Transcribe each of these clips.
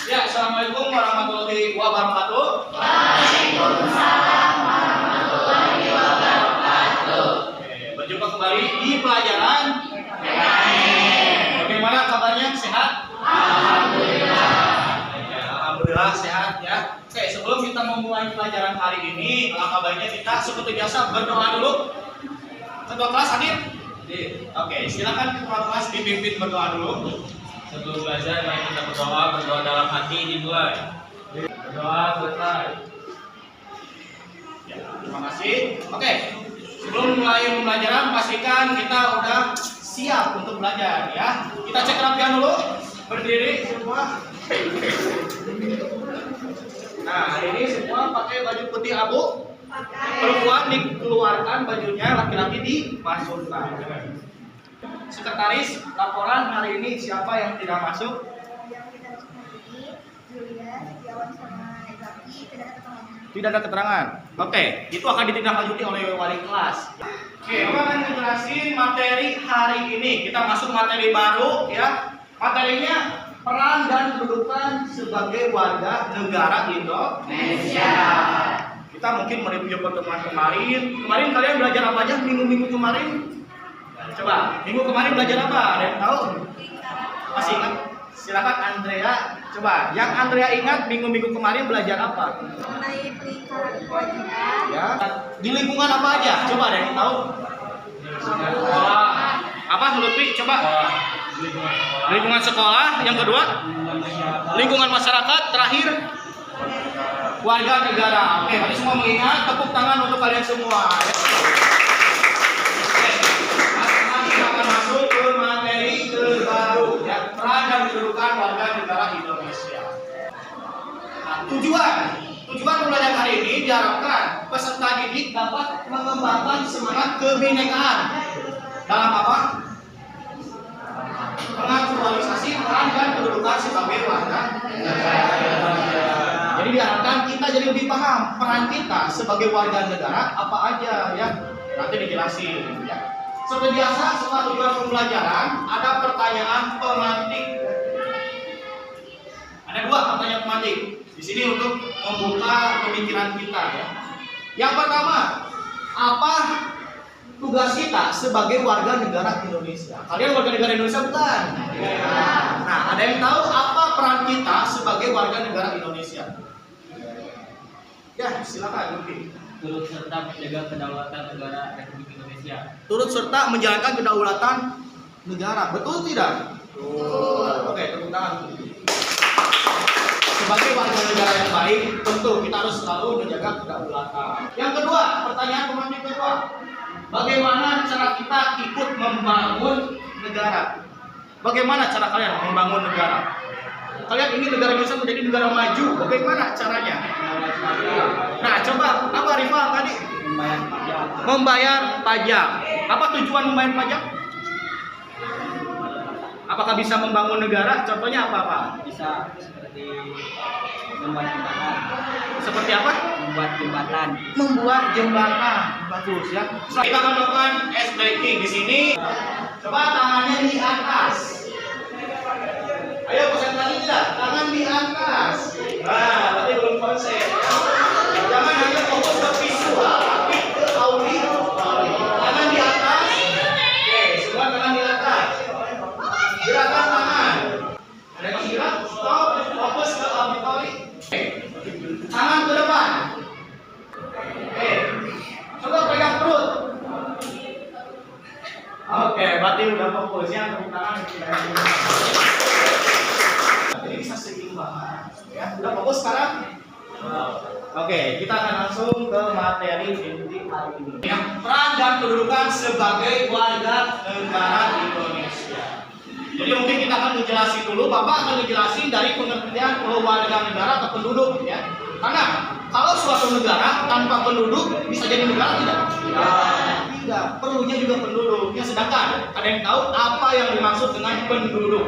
Ya, assalamualaikum warahmatullahi wabarakatuh. Waalaikumsalam warahmatullahi wabarakatuh. Berjumpa kembali di pelajaran PKN. Bagaimana kabarnya? Sehat? Alhamdulillah. Ya, alhamdulillah sehat ya. Oke, sebelum kita memulai pelajaran hari ini, alangkah baiknya kita seperti biasa berdoa dulu. Ketua kelas hadir? Oke, silakan ketua kelas dipimpin berdoa dulu. Sebelum belajar, mari kita berdoa dalam hati dimulai. Berdoa selesai. Ya, terima kasih. Oke, sebelum mulai pembelajaran, pastikan kita udah siap untuk belajar ya. Kita cek rapian dulu. Berdiri semua. Nah, hari ini semua pakai baju putih abu. Perempuan dikeluarkan bajunya, laki-laki dimasukkan. Sekretaris, laporan hari ini siapa yang tidak masuk? Yang tidak masuk hari ini, Julia, Setiawan, sama Zaki tidak ada keterangan. Tidak ada keterangan. Oke, itu akan ditindaklanjuti oleh wali kelas. Oke, aku akan menjelaskan materi hari ini. Kita masuk materi baru ya. Materinya peran dan kedudukan sebagai warga negara Indonesia. Kita mungkin mereview pertemuan kemarin. Kemarin kalian belajar apa aja minggu-minggu kemarin? Coba, minggu kemarin belajar apa? Ada yang tahu? Masih ingat? Silakan Andrea. Coba, yang Andrea ingat minggu-minggu kemarin belajar apa? Mengenai pelingkaran kewajiban, Ya. Di lingkungan apa aja? Coba ada yang tahu? Sekolah. Apa Lutfi? Coba. Lingkungan sekolah. Lingkungan sekolah. Yang kedua, lingkungan masyarakat. Terakhir, warga negara. Oke, berarti semua mengingat. Tepuk tangan untuk kalian semua. Ya. Oke, sekarang kita akan masuk ke materi terbaru. Ya, peran dan kedudukan warga negara Indonesia. Nah, Tujuan pembelajaran hari ini diharapkan peserta didik dapat mengembangkan semangat kebinekaan dalam apa? Mengaktualisasi peran dan kedudukan sebagai warga negara. Jadi diharapkan kita jadi lebih paham peran kita sebagai warga negara apa aja ya. Nanti dijelasin ya. Seperti biasa setelah tujuan pembelajaran ada pertanyaan pemantik. Ada dua pertanyaan pemantik. Di sini untuk membuka pemikiran kita ya. Yang pertama, apa tugas kita sebagai warga negara Indonesia? Kalian warga negara Indonesia bukan? Ya. Nah, ada yang tahu apa peran kita sebagai warga negara Indonesia? Ya, silakan Lutfi. Turut serta menjaga kedaulatan negara Republik Indonesia. Turut serta menjalankan kedaulatan negara. Betul tidak? Betul. Oke, tepuk tangan. Sebagai warga negara yang baik, tentu kita harus selalu menjaga kedaulatan. Yang kedua, pertanyaan pemantik kedua. Bagaimana cara kita ikut membangun negara? Bagaimana cara kalian membangun negara? Kalian ingin negara Indonesia menjadi negara maju, bagaimana caranya? Nah, coba apa Rifa tadi? Membayar pajak. Apa tujuan membayar pajak? Apakah bisa membangun negara? Contohnya apa? Bisa seperti membuat jembatan. Seperti apa? Membuat jembatan. Membuat jembatan. Bagus ya. Kita akan melakukan ice breaking di sini. Coba tangannya di atas. Ayo konsentrasi tidak? Tangan di atas. Nah, berarti belum konsep. Jangan hanya fokus ke visual, tapi ke audio. Tangan di atas. Oke, semua tangan di atas. Gerakan tangan. Ada yang gerak? Stop. Fokus ke auditori. Oke. Tangan ke depan. Oke. Coba pegang perut. Oke, berarti udah fokus ya. Tepuk tangan. Jadi bisa seimbang. Ya, udah fokus sekarang? Oke, kita akan langsung ke materi inti hari ini. Yang peran dan kedudukan sebagai warga negara Indonesia. Jadi mungkin kita akan menjelaskan dulu, Bapak akan menjelaskan dari pengertian warga negara atau penduduk ya. Karena kalau suatu negara tanpa penduduk bisa jadi negara tidak? Tidak. Perlunya juga penduduk. Ya, sedangkan ada yang tahu apa yang dimaksud dengan penduduk?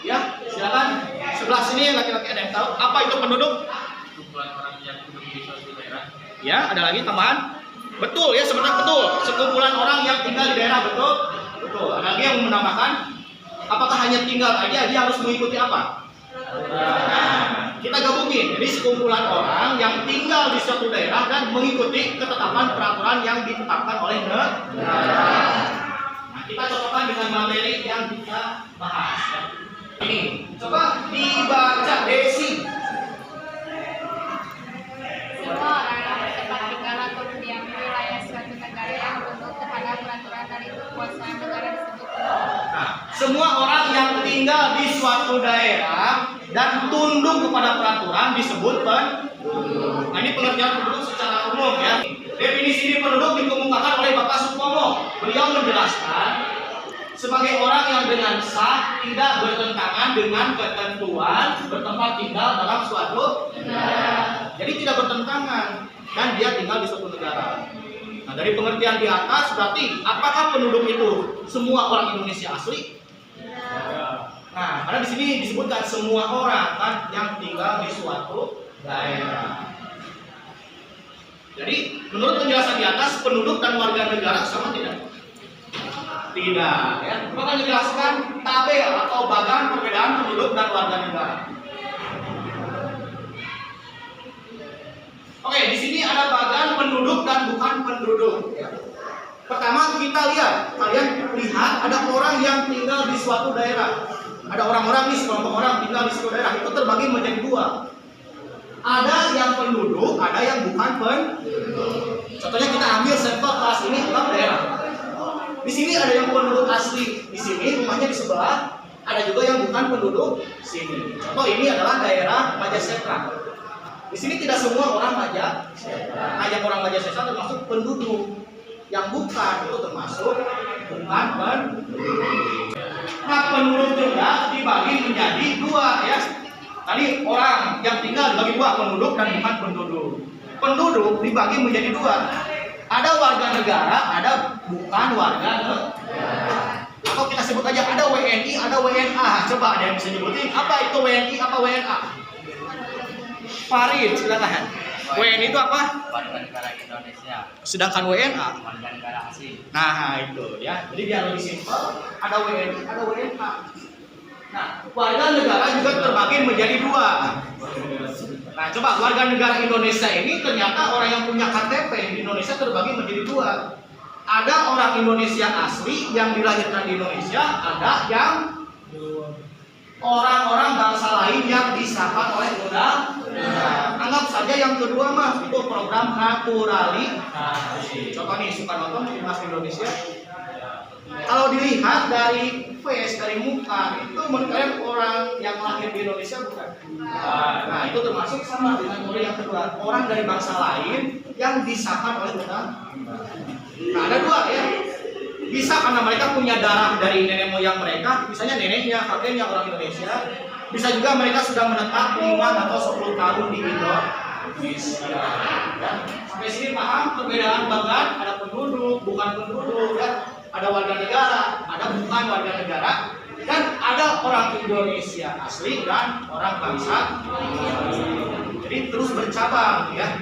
Ya, silakan. Sebelah sini yang laki-laki ada yang tahu apa itu penduduk? Kumpulan orang yang hidup di suatu daerah. Ya, ada lagi tambahan? Betul ya, sebenarnya betul. Sekumpulan orang yang tinggal di daerah, betul? Betul. Ada lagi yang menambahkan Apakah hanya tinggal aja dia harus mengikuti apa? Nah, kita gabungin. Jadi sekumpulan orang yang tinggal di suatu daerah dan mengikuti ketetapan peraturan yang ditetapkan oleh negara. Nah, kita cocokkan dengan materi yang kita bahas. Ini, coba dibaca Desi. Semua orang yang bertempat tinggal atau mendiami wilayah suatu negara yang tunduk kepada peraturan dari kekuasaan negara tersebut. Nah, semua orang yang tinggal di suatu daerah dan tunduk kepada peraturan disebut penduduk. Nah, ini pengertian penduduk secara umum ya. Definisi ini penduduk dikemukakan oleh Bapak Supomo. Beliau menjelaskan sebagai orang yang dengan sah tidak bertentangan dengan ketentuan bertempat tinggal dalam suatu negara. Jadi tidak bertentangan dan dia tinggal di suatu negara. Nah, dari pengertian di atas berarti apakah penduduk itu semua orang Indonesia asli? Nah, karena di sini disebutkan semua orang kan yang tinggal di suatu daerah. Jadi menurut penjelasan di atas penduduk dan warga negara sama tidak? Tidak, ya. Maka dijelaskan tabel atau bagan perbedaan penduduk dan warga negara. Oke, di sini ada bagan penduduk dan bukan penduduk. Ya. Pertama kita lihat, kalian lihat ada orang yang tinggal di suatu daerah. Ada orang-orang nih, sekelompok orang tinggal di suatu daerah itu terbagi menjadi dua. Ada yang penduduk, ada yang bukan penduduk. Contohnya kita ambil sampel kelas ini 6 daerah. Di sini ada yang penduduk asli, di sini rumahnya di sebelah, ada juga yang bukan penduduk sini. Contoh ini adalah daerah Majasetra. Di sini tidak semua orang Majasetra. Nah, yang orang Majasetra termasuk penduduk. Yang bukan itu termasuk bukan penduduk. Nah, penduduk juga dibagi menjadi dua ya. Tadi orang yang tinggal dibagi dua, penduduk dan bukan penduduk. Penduduk dibagi menjadi dua. Ada warga negara, ada bukan warga negara. Atau kita sebut aja ada WNI, ada WNA. Coba ada yang bisa nyebutin apa itu WNI, apa WNA? Farid, silakan. WNI itu apa? Warga negara Indonesia. Sedangkan WNA? Warga negara asing. Nah, itu ya. Jadi biar lebih simpel, ada WNI, ada WNA. Nah, warga negara juga terbagi menjadi dua. Nah, coba warga negara Indonesia ini ternyata orang yang punya KTP di Indonesia terbagi menjadi dua. Ada orang Indonesia asli yang dilahirkan di Indonesia, ada yang orang-orang bangsa lain yang disahkan oleh undang-undang. Anggap saja yang kedua mah itu program naturalisasi. Contoh nih suka nonton timnas Indonesia. Kalau dilihat dari face, dari muka, itu menurut kalian orang yang lahir di Indonesia bukan? Nah, itu termasuk sama dengan orang yang kedua, orang dari bangsa lain yang disahkan oleh undang-undang. Nah, ada dua ya. Bisa karena mereka punya darah dari nenek moyang mereka, misalnya neneknya, kakeknya orang Indonesia. Bisa juga mereka sudah menetap 5 atau 10 tahun di Indonesia. Ya. Sampai sini paham perbedaan bagan, ada penduduk, bukan penduduk, ya. Ada warga negara, ada bukan warga negara, dan ada orang Indonesia asli dan orang bangsa. Jadi terus bercabang, ya.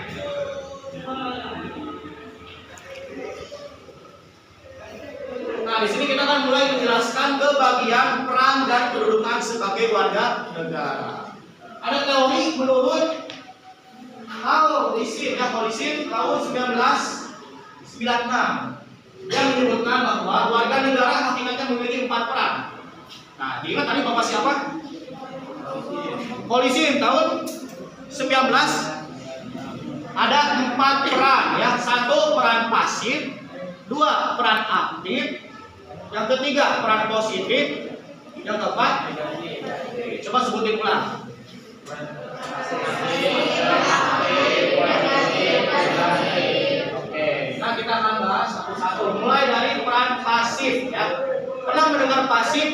Nah, di sini kita akan mulai menjelaskan kebagian peran dan kedudukan sebagai warga negara. Ada teori menurut Holisin tahun 1996 yang menyebutkan bahwa warga negara hakikatnya memiliki 4 peran. Nah, diingat tadi Bapak siapa? Holisin tahun 19 ada 4 peran ya. 1 peran pasif, 2 peran aktif, yang ketiga peran positif, yang keempat coba sebutin ulang. Oke, nah kita akan bahas satu-satu. Mulai dari peran pasif ya. Pernah mendengar pasif?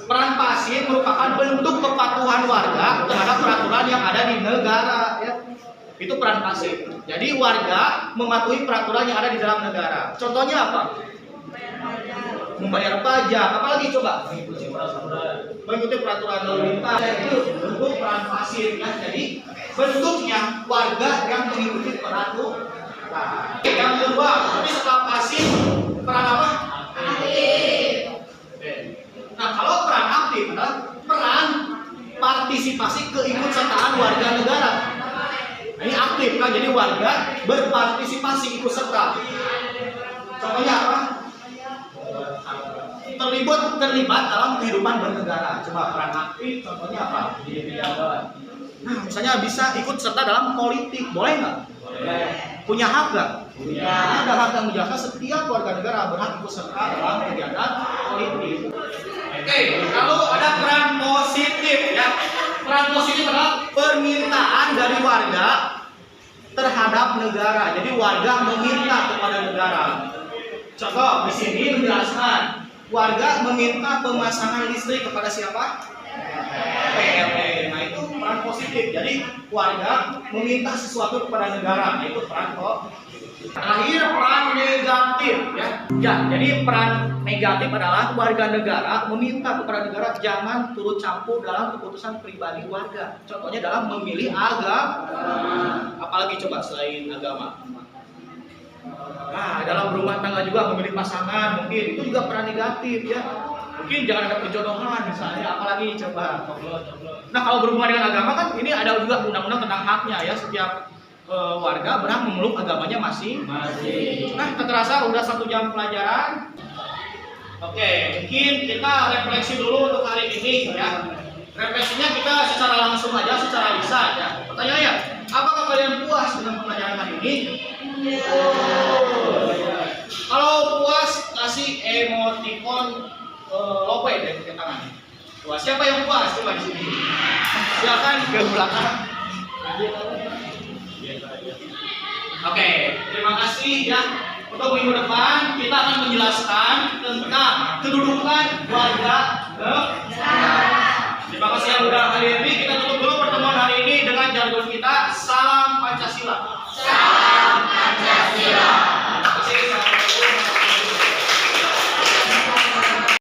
Peran pasif merupakan bentuk kepatuhan warga terhadap peraturan yang ada di negara ya. Itu peran pasif. Jadi warga mematuhi peraturan yang ada di dalam negara. Contohnya apa? Membayar pajak. Apalagi coba? Mengikuti peraturan lalu lintas. Itu bentuk peran pasif ya. Jadi bentuknya warga yang mengikuti peraturan. Yang kedua, tapi setelah pasif peran apa? Aktif. berpartisipasi ikut serta. Contohnya apa? Terlibat dalam kehidupan bernegara. Coba peran aktif contohnya apa? Nah, misalnya bisa ikut serta dalam politik, boleh nggak? Punya hak nggak? Ada hak yang menjaga setiap warga negara berhak ikut serta dalam kegiatan politik. Oke, lalu ada peran positif ya. Peran positif adalah permintaan dari warga terhadap negara. Jadi warga meminta kepada negara. Contoh di sini menjelaskan warga meminta pemasangan listrik kepada siapa? PLN. Nah itu peran positif. Jadi warga meminta sesuatu kepada negara. Nah itu peran positif. Terakhir peran negatif ya. Ya, jadi peran negatif adalah warga negara meminta kepada negara jangan turut campur dalam keputusan pribadi warga. Contohnya dalam memilih agama. Apalagi coba selain agama. Nah, dalam berumah tangga juga memilih pasangan mungkin itu juga peran negatif ya. Mungkin jangan ada perjodohan misalnya, apalagi coba. Nah, kalau berhubungan dengan agama kan ini ada juga undang-undang tentang haknya ya, setiap warga berhak memeluk agamanya masing-masing. Nah, terasa udah 1 jam pelajaran. Oke, mungkin kita refleksi dulu untuk hari ini ya. Refleksinya kita secara langsung aja, secara lisan ya. Pertanyaannya, apakah kalian puas dengan pelajaran hari ini? Kalau puas, kasih emoticon lope deh ke tangan. Puas. Siapa yang puas? Coba di sini. Silakan ke belakang. Oke, terima kasih ya. Untuk minggu depan kita akan menjelaskan tentang kedudukan warga negara. Terima kasih yang sudah hadir. Kita tutup dulu pertemuan hari ini dengan jargon kita. Salam Pancasila.